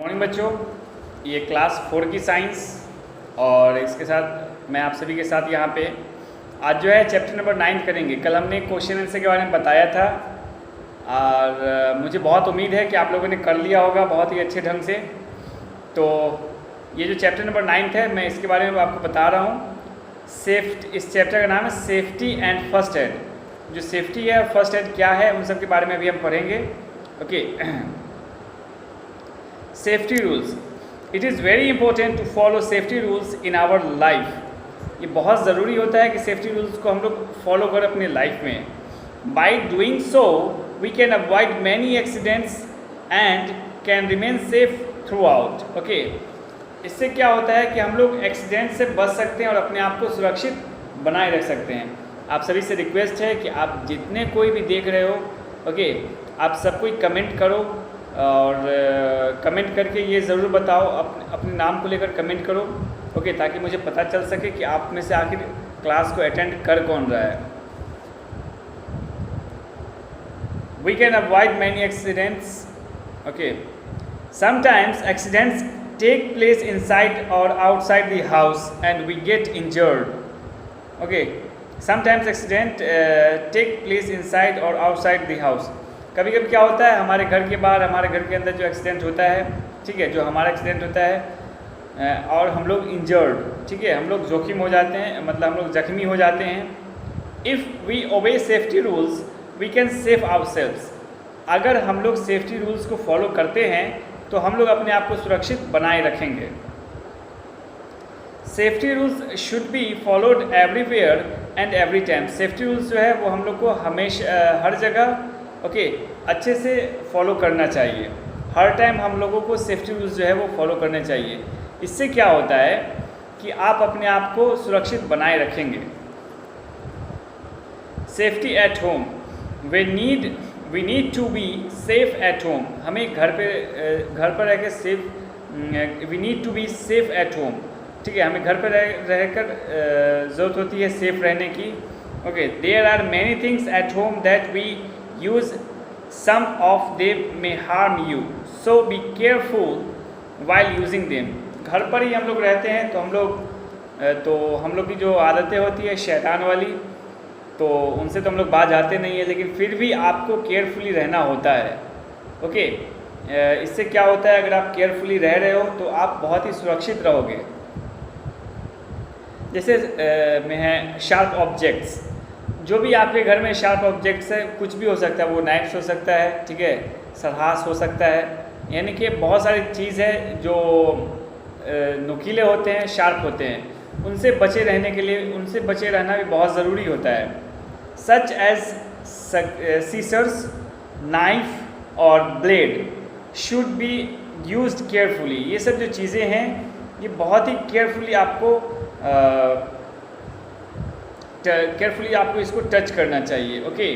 Morning बच्चों, ये class 4 की साइंस और इसके साथ मैं आप सभी के साथ यहाँ पे आज जो है चैप्टर नंबर 9 करेंगे। कल हमने क्वेश्चन आंसर के बारे में बताया था और मुझे बहुत उम्मीद है कि आप लोगों ने कर लिया होगा बहुत ही अच्छे ढंग से। तो ये जो चैप्टर नंबर 9 है मैं इसके बारे में आपको बता रहा हूँ। इस चैप्टर का नाम है सेफ्टी एंड फर्स्ट एड। जो सेफ्टी है और फर्स्ट एड क्या है उन सब के बारे में अभी हम पढ़ेंगे। Okay, safety rules. It is very important to follow safety rules in our life. ये बहुत ज़रूरी होता है कि सेफ्टी रूल्स को हम लोग फॉलो करें अपने लाइफ में। By doing so we can avoid many accidents and can remain safe throughout. Okay, इससे क्या होता है कि हम लोग एक्सीडेंट से बच सकते हैं और अपने आप को सुरक्षित बनाए रख सकते हैं। आप सभी से रिक्वेस्ट है कि आप जितने कोई भी देख रहे हो, ओके, आप सब कोई कमेंट करो और कमेंट करके ये ज़रूर बताओ, अपने नाम को लेकर कमेंट करो, ओके, ताकि मुझे पता चल सके कि आप में से आखिर क्लास को अटेंड कर कौन रहा है। We can avoid many accidents. Okay, sometimes accidents take place inside और outside the house and we get injured. Okay, sometimes accident take place inside और आउटसाइड द हाउस। कभी कभी क्या होता है हमारे घर के बाहर, हमारे घर के अंदर जो एक्सीडेंट होता है, ठीक है, जो हमारा एक्सीडेंट होता है और हम लोग इंजर्ड, ठीक है, हम लोग जोखिम हो जाते हैं, मतलब हम लोग जख्मी हो जाते हैं। If we obey safety rules we can safe ourselves. अगर हम लोग सेफ्टी रूल्स को फॉलो करते हैं तो हम लोग अपने आप को सुरक्षित बनाए रखेंगे। Safety rules should be followed everywhere and every time. Safety rules जो है वो हम लोग को हमेशा हर जगह ओके अच्छे से फॉलो करना चाहिए। हर टाइम हम लोगों को सेफ्टी रूल्स जो है वो फॉलो करने चाहिए। इससे क्या होता है कि आप अपने आप को सुरक्षित बनाए रखेंगे। Safety at home. We need to be safe at home. हमें घर पर रह के safe, we need to be safe at home, ठीक है, हमें घर पर रहकर ज़रूरत होती है सेफ रहने की। Okay, there are many things at home that we use, some of them may harm you, so be careful while using them। घर पर ही हम लोग रहते हैं तो हम लोग की जो आदतें होती है शैतान वाली, तो उनसे तो हम लोग बाज आते नहीं है, लेकिन फिर भी आपको केयरफुली रहना होता है। ओके, इससे क्या होता है, अगर आप केयरफुली रह रहे हो तो आप बहुत ही सुरक्षित रहोगे। जैसे में है शार्प ऑब्जेक्ट्स। जो भी आपके घर में शार्प ऑब्जेक्ट्स है, कुछ भी हो सकता है, वो नाइफ्स हो सकता है, ठीक है, सरहास हो सकता है, यानी कि बहुत सारी चीज़ है जो नुकीले होते हैं, शार्प होते हैं। उनसे बचे रहने के लिए, उनसे बचे रहना भी बहुत ज़रूरी होता है। सच एज सीजर्स, नाइफ और blade should be used carefully. ये सब जो चीज़ें हैं ये बहुत ही केयरफुली आपको इसको टच करना चाहिए। ओके,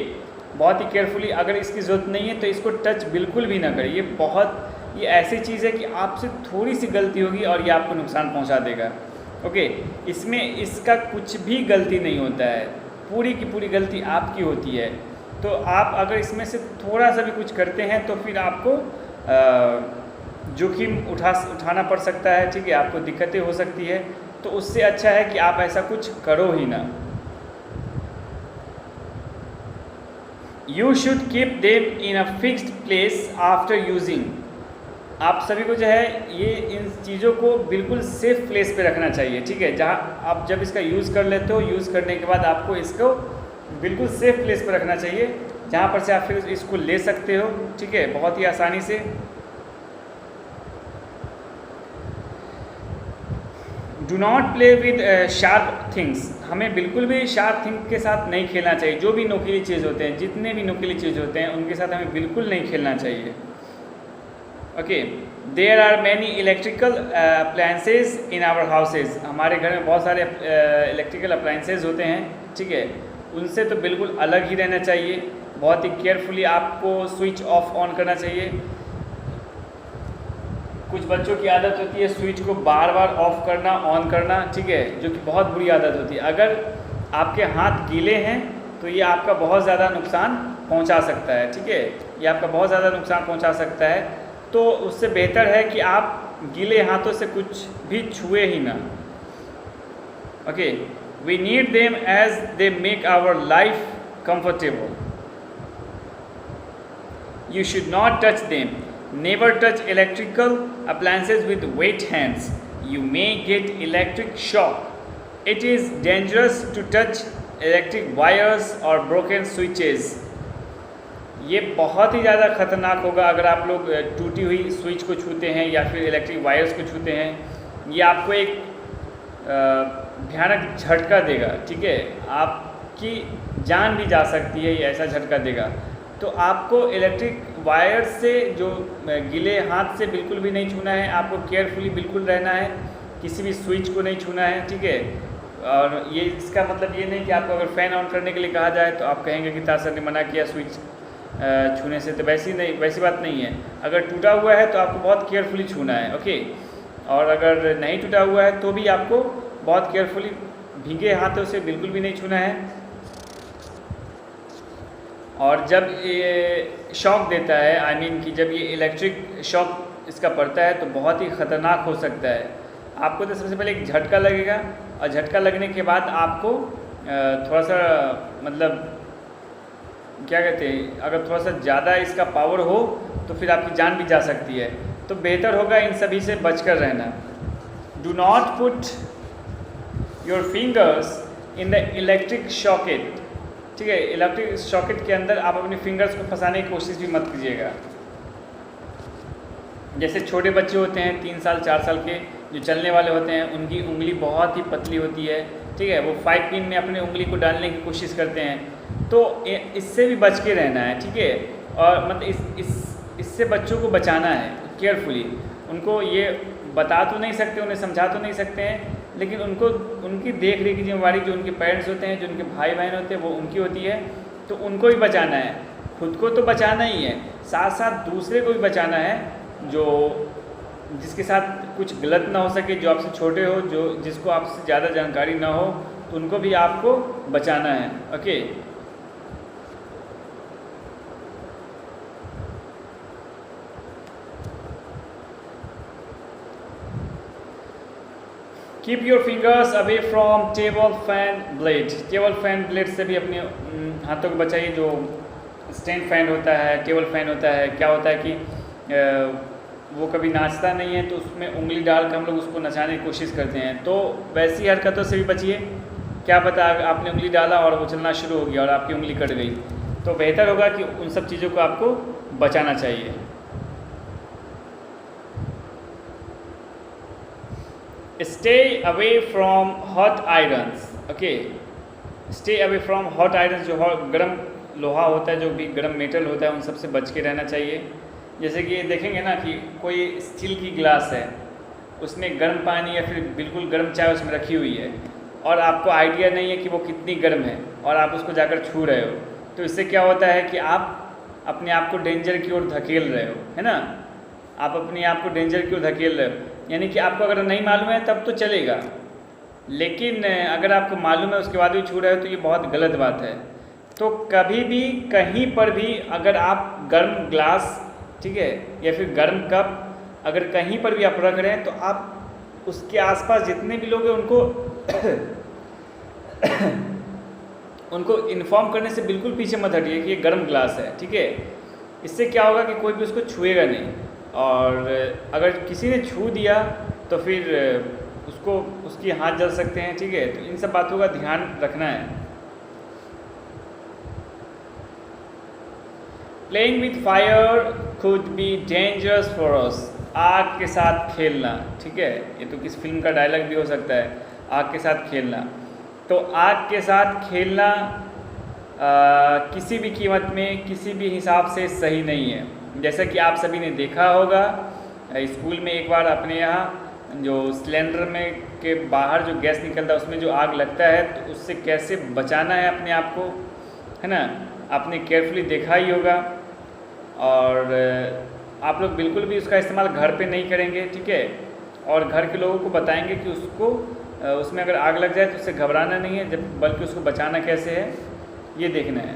बहुत ही केयरफुली। अगर इसकी ज़रूरत नहीं है तो इसको टच बिल्कुल भी ना करें। ये ऐसी चीज़ है कि आपसे थोड़ी सी गलती होगी और ये आपको नुकसान पहुंचा देगा। ओके, इसमें इसका कुछ भी गलती नहीं होता है, पूरी की पूरी गलती आपकी होती है। तो आप अगर इसमें से थोड़ा सा भी कुछ करते हैं तो फिर आपको जोखिम उठाना पड़ सकता है, ठीक है, आपको दिक्कतें हो सकती है। तो उससे अच्छा है कि आप ऐसा कुछ करो ही ना। You should keep them in a fixed place after using। आप सभी को जो है ये इन चीज़ों को बिल्कुल सेफ प्लेस पे रखना चाहिए, ठीक है, जहाँ आप जब इसका यूज़ कर लेते हो, यूज़ करने के बाद आपको इसको बिल्कुल सेफ प्लेस पे रखना चाहिए, जहाँ पर से आप फिर इसको ले सकते हो, ठीक है, बहुत ही आसानी से। Do not play with sharp things. हमें बिल्कुल भी शार्प थिंग के साथ नहीं खेलना चाहिए। जो भी नुकीली चीज़ होते हैं, जितने भी नुकीली चीज़ होते हैं, उनके साथ हमें बिल्कुल नहीं खेलना चाहिए। Okay, there are many electrical appliances in our houses. हमारे घर में बहुत सारे इलेक्ट्रिकल अप्लायंसेज होते हैं, ठीक है, उनसे तो बिल्कुल अलग ही रहना चाहिए। बहुत ही केयरफुली आपको स्विच ऑफ ऑन करना चाहिए। कुछ बच्चों की आदत होती है स्विच को बार बार ऑफ करना, ऑन करना, ठीक है, जो कि बहुत बुरी आदत होती है। अगर आपके हाथ गीले हैं तो ये आपका बहुत ज़्यादा नुकसान पहुंचा सकता है, ठीक है, ये आपका बहुत ज़्यादा नुकसान पहुंचा सकता है। तो उससे बेहतर है कि आप गीले हाथों से कुछ भी छुए ही ना। Okay, we need them as they make our life comfortable. You should not touch them. Never touch electrical appliances with wet hands. You may get electric shock. It is dangerous to touch electric wires or broken switches. ये बहुत ही ज़्यादा ख़तरनाक होगा अगर आप लोग टूटी हुई स्विच को छूते हैं या फिर इलेक्ट्रिक वायर्स को छूते हैं। ये आपको एक भयानक झटका देगा, ठीक है, आपकी जान भी जा सकती है, ये ऐसा झटका देगा। तो आपको इलेक्ट्रिक वायर से जो गीले हाथ से बिल्कुल भी नहीं छूना है, आपको केयरफुली बिल्कुल रहना है, किसी भी स्विच को नहीं छूना है, ठीक है। और ये इसका मतलब ये नहीं कि आपको अगर फ़ैन ऑन करने के लिए कहा जाए तो आप कहेंगे कि तार सर ने मना किया स्विच छूने से, तो वैसी बात नहीं है। अगर टूटा हुआ है तो आपको बहुत केयरफुली छूना है, ओके। और अगर नहीं टूटा हुआ है तो भी आपको बहुत केयरफुली भीगे हाथों से बिल्कुल भी नहीं छूना है। और जब ये शॉक देता है, आई मीन कि जब ये इलेक्ट्रिक शॉक इसका पड़ता है तो बहुत ही ख़तरनाक हो सकता है। आपको तो सबसे पहले एक झटका लगेगा और झटका लगने के बाद आपको थोड़ा सा मतलब क्या कहते हैं, अगर थोड़ा सा ज़्यादा इसका पावर हो तो फिर आपकी जान भी जा सकती है। तो बेहतर होगा इन सभी से बचकर रहना। Do not put your fingers in the electric socket, ठीक है। इलेक्ट्रिक सॉकेट के अंदर आप अपने फिंगर्स को फंसाने की कोशिश भी मत कीजिएगा। जैसे छोटे बच्चे होते हैं 3 साल 4 साल के जो चलने वाले होते हैं, उनकी उंगली बहुत ही पतली होती है, ठीक है, वो 5 पिन में अपनी उंगली को डालने की कोशिश करते हैं। तो इससे भी बच के रहना है, ठीक है। और मतलब इससे बच्चों को बचाना है केयरफुली। उनको ये बता तो नहीं सकते, उन्हें समझा तो नहीं सकते हैं, लेकिन उनको उनकी देख रेख की जिम्मेवारी जो उनके पेरेंट्स होते हैं, जो उनके भाई बहन होते हैं, वो उनकी होती है। तो उनको भी बचाना है, खुद को तो बचाना ही है, साथ साथ दूसरे को भी बचाना है जो जिसके साथ कुछ गलत ना हो सके, जो आपसे छोटे हो, जो जिसको आपसे ज़्यादा जानकारी ना हो, तो उनको भी आपको बचाना है, okay. Keep your fingers away from table fan blade. Table fan blade से भी अपने हाथों को बचाइए। जो स्टैंड फैन होता है, टेबल फैन होता है, क्या होता है कि वो कभी नाचता नहीं है, तो उसमें उंगली डाल कर हम लोग उसको नचाने की कोशिश करते हैं। तो वैसी हरकतों से भी बचिए। क्या पता आपने उंगली डाला और वो चलना शुरू हो गया और आपकी उंगली कट गई, तो बेहतर होगा कि उन सब चीज़ों को आपको बचाना चाहिए। Stay away from hot irons, okay. Stay away from hot irons, जो गर्म लोहा होता है, जो भी गर्म मेटल होता है, उन सब से बच के रहना चाहिए। जैसे कि देखेंगे ना कि कोई स्टील की गिलास है, उसमें गर्म पानी या फिर बिल्कुल गर्म चाय उसमें रखी हुई है और आपको आइडिया नहीं है कि वो कितनी गर्म है और आप उसको जाकर छू रहे हो, तो इससे क्या होता है कि आप अपने आप को डेंजर की ओर धकेल रहे हो, है ना। आप अपने आप को डेंजर की ओर धकेल रहे हो, यानी कि आपको अगर नहीं मालूम है तब तो चलेगा, लेकिन अगर आपको मालूम है उसके बाद भी छू रहे हो तो ये बहुत गलत बात है। तो कभी भी कहीं पर भी अगर आप गर्म ग्लास, ठीक है, या फिर गर्म कप अगर कहीं पर भी आप रख रहे हैं तो आप उसके आसपास जितने भी लोग हैं उनको इन्फॉर्म करने से बिल्कुल पीछे मत हटिए कि ये गर्म ग्लास है, ठीक है। इससे क्या होगा कि कोई भी उसको छुएगा नहीं, और अगर किसी ने छू दिया तो फिर उसको उसकी हाथ जल सकते हैं, ठीक है। तो इन सब बातों का ध्यान रखना है। Playing with fire could be dangerous for us. आग के साथ खेलना, ठीक है, ये तो किस फिल्म का डायलॉग भी हो सकता है, आग के साथ खेलना। तो आग के साथ खेलना किसी भी कीमत में, किसी भी हिसाब से सही नहीं है। जैसा कि आप सभी ने देखा होगा स्कूल में एक बार अपने यहाँ जो सिलेंडर में के बाहर जो गैस निकलता है उसमें जो आग लगता है, तो उससे कैसे बचाना है अपने आप को, है ना, आपने केयरफुली देखा ही होगा। और आप लोग बिल्कुल भी उसका इस्तेमाल घर पे नहीं करेंगे, ठीक है, और घर के लोगों को बताएंगे कि उसमें अगर आग लग जाए तो उससे घबराना नहीं है, बल्कि उसको बचाना कैसे है ये देखना है।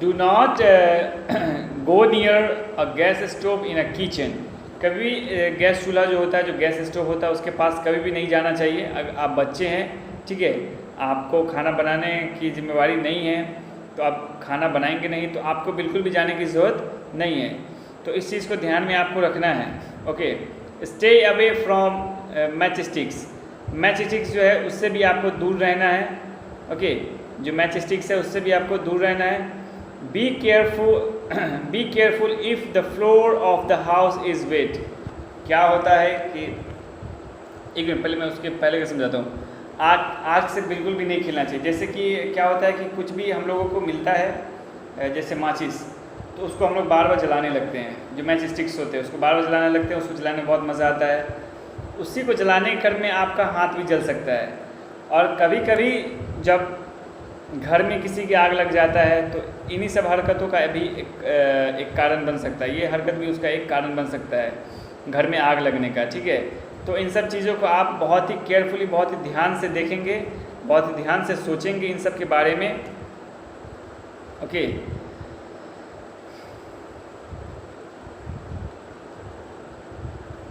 Do not go near a gas stove in a kitchen. कभी गैस चूल्हा जो होता है, जो गैस स्टोव होता है, उसके पास कभी भी नहीं जाना चाहिए। अगर आप बच्चे हैं, ठीक है, आपको खाना बनाने की जिम्मेवारी नहीं है, तो आप खाना बनाएंगे नहीं, तो आपको बिल्कुल भी जाने की ज़रूरत नहीं है। तो इस चीज़ को ध्यान में आपको रखना है। Okay, stay away from match sticks. Match sticks जो है उससे भी आपको दूर रहना है। ओके, जो मैच स्टिक्स है उससे भी आपको दूर रहना है। Be careful if the floor of the house is wet. क्या होता है कि एक मिनट पहले मैं उसके पहले का समझाता हूँ। आग से बिल्कुल भी नहीं खेलना चाहिए। जैसे कि क्या होता है कि कुछ भी हम लोगों को मिलता है, जैसे माचिस, तो उसको हम लोग बार बार जलाने लगते हैं। जो मैच स्टिक्स होते हैं उसको बार बार जलाने लगते हैं, उसको जलाने में बहुत मज़ा आता है। उसी को जलाने कर में आपका हाथ भी जल सकता है। और कभी कभी जब घर में किसी की आग लग जाता है तो इन्हीं सब हरकतों का भी एक कारण बन सकता है। ये हरकत भी उसका एक कारण बन सकता है घर में आग लगने का, ठीक है। तो इन सब चीज़ों को आप बहुत ही केयरफुली, बहुत ही ध्यान से देखेंगे, बहुत ही ध्यान से सोचेंगे इन सब के बारे में। ओके,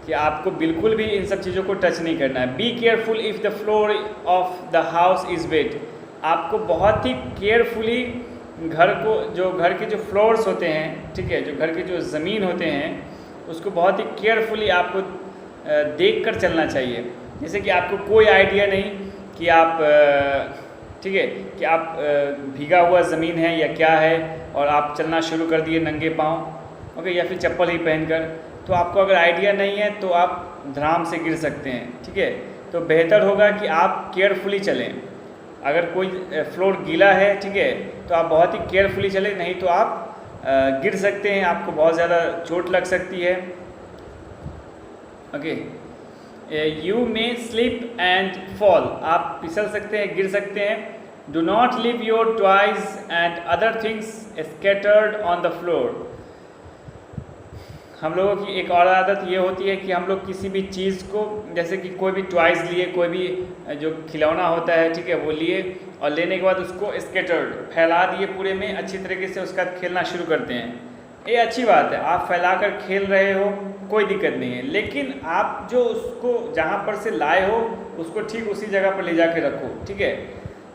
कि आपको बिल्कुल भी इन सब चीज़ों को टच नहीं करना है। Be careful if the floor of the house is wet. आपको बहुत ही केयरफुली घर के जो फ्लोर्स होते हैं, ठीक है, जो घर के जो ज़मीन होते हैं, उसको बहुत ही केयरफुली आपको देख कर चलना चाहिए। जैसे कि आपको कोई आइडिया नहीं कि आप ठीक है, कि आप भीगा हुआ ज़मीन है या क्या है, और आप चलना शुरू कर दिए नंगे पाँव, ओके, या फिर चप्पल ही पहनकर। तो आपको अगर आइडिया नहीं है तो आप धड़ाम से गिर सकते हैं, ठीक है। तो बेहतर होगा कि आप केयरफुली चलें। अगर कोई फ्लोर गीला है, ठीक है, तो आप बहुत ही केयरफुली चलें, नहीं तो आप गिर सकते हैं, आपको बहुत ज़्यादा चोट लग सकती है। Okay, you may slip and fall. आप फिसल सकते हैं, गिर सकते हैं। Do not leave your toys and other things scattered on the floor. हम लोगों की एक और आदत ये होती है कि हम लोग किसी भी चीज़ को, जैसे कि कोई भी टॉयज़ लिए, कोई भी जो खिलौना होता है, ठीक है, वो लिए और लेने के बाद उसको स्कैटर्ड फैला दिए पूरे में, अच्छी तरीके से उसका खेलना शुरू करते हैं। ये अच्छी बात है, आप फैलाकर खेल रहे हो, कोई दिक्कत नहीं है। लेकिन आप जो उसको जहाँ पर से लाए हो उसको ठीक उसी जगह पर ले जाके रखो, ठीक है।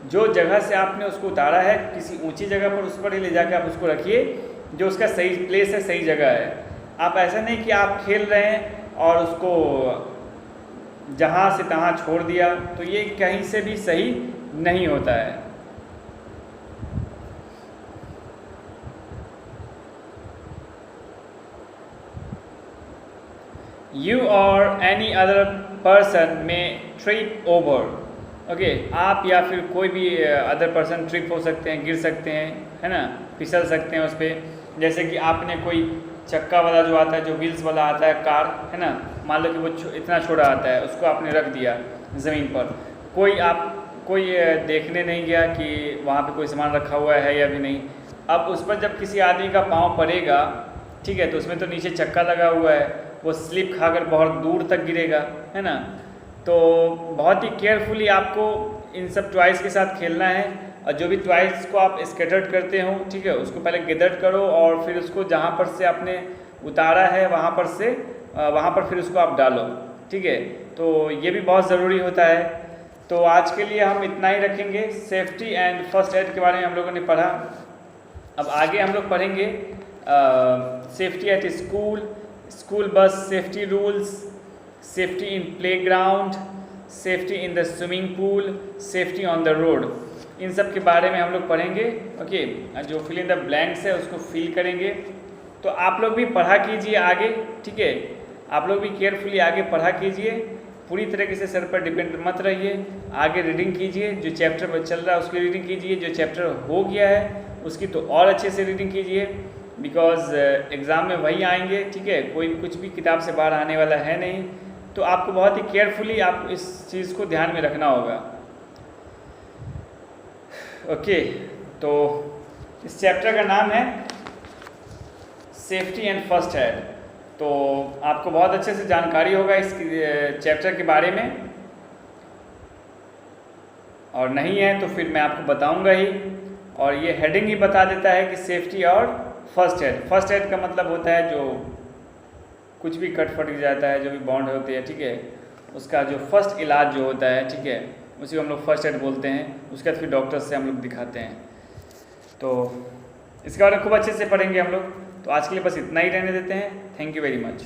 जो जगह से आपने उसको उतारा है किसी ऊंची जगह पर, उस पर ही ले जाकर आप उसको रखिए, जो उसका सही प्लेस है, सही जगह है। आप ऐसा नहीं कि आप खेल रहे हैं और उसको जहाँ से तहाँ छोड़ दिया, तो ये कहीं से भी सही नहीं होता है। You or any other person may trip over। Okay, आप या फिर कोई भी अदर पर्सन ट्रिप हो सकते हैं, गिर सकते हैं, है ना, फिसल सकते हैं उस पर। जैसे कि आपने कोई चक्का वाला जो आता है, जो व्हील्स वाला आता है कार, है ना, मान लो कि वो इतना छोटा आता है, उसको आपने रख दिया ज़मीन पर। कोई देखने नहीं गया कि वहाँ पे कोई सामान रखा हुआ है या भी नहीं। अब उस पर जब किसी आदमी का पाँव पड़ेगा, ठीक है, तो उसमें तो नीचे चक्का लगा हुआ है, वो स्लिप खाकर बहुत दूर तक गिरेगा, है ना। तो बहुत ही केयरफुली आपको इन सब टॉयज़ के साथ खेलना है। और जो भी टॉयज़ को आप स्कैटर्ड करते हो, ठीक है, उसको पहले गैदर करो और फिर उसको जहाँ पर से आपने उतारा है वहाँ पर फिर उसको आप डालो, ठीक है। तो ये भी बहुत ज़रूरी होता है। तो आज के लिए हम इतना ही रखेंगे। सेफ्टी एंड फर्स्ट एड के बारे में हम लोगों ने पढ़ा। अब आगे हम लोग पढ़ेंगे safety at school bus safety rules, safety in playground, safety in the swimming pool, safety on the road. इन सब के बारे में हम लोग पढ़ेंगे। ओके, जो फिल इन द ब्लैंक्स है उसको फिल करेंगे। तो आप लोग भी पढ़ा कीजिए आगे, ठीक है, आप लोग भी केयरफुली आगे पढ़ा कीजिए। पूरी तरीके से सर पर डिपेंड मत रहिए, आगे रीडिंग कीजिए। जो चैप्टर पर चल रहा है उसकी रीडिंग कीजिए, जो चैप्टर हो गया है उसकी तो और अच्छे से रीडिंग कीजिए, बिकॉज एग्ज़ाम में वही आएंगे, ठीक है, कोई कुछ भी किताब से बाहर आने वाला है नहीं। तो आपको बहुत ही केयरफुली आप इस चीज़ को ध्यान में रखना होगा। ओके, तो इस चैप्टर का नाम है सेफ्टी एंड फर्स्ट एड। तो आपको बहुत अच्छे से जानकारी होगा इस चैप्टर के बारे में, और नहीं है तो फिर मैं आपको बताऊंगा ही। और ये हेडिंग ही बता देता है कि सेफ्टी और फर्स्ट एड। फर्स्ट एड का मतलब होता है जो कुछ भी कट फट जाता है, जो भी बॉन्ड होती है, ठीक है, उसका जो फर्स्ट इलाज जो होता है, ठीक है, उसी को हम लोग फर्स्ट एड बोलते हैं। उसके बाद फिर डॉक्टर से हम लोग दिखाते हैं। तो इसके बारे में खूब अच्छे से पढ़ेंगे हम लोग। तो आज के लिए बस इतना ही रहने देते हैं। Thank you very much.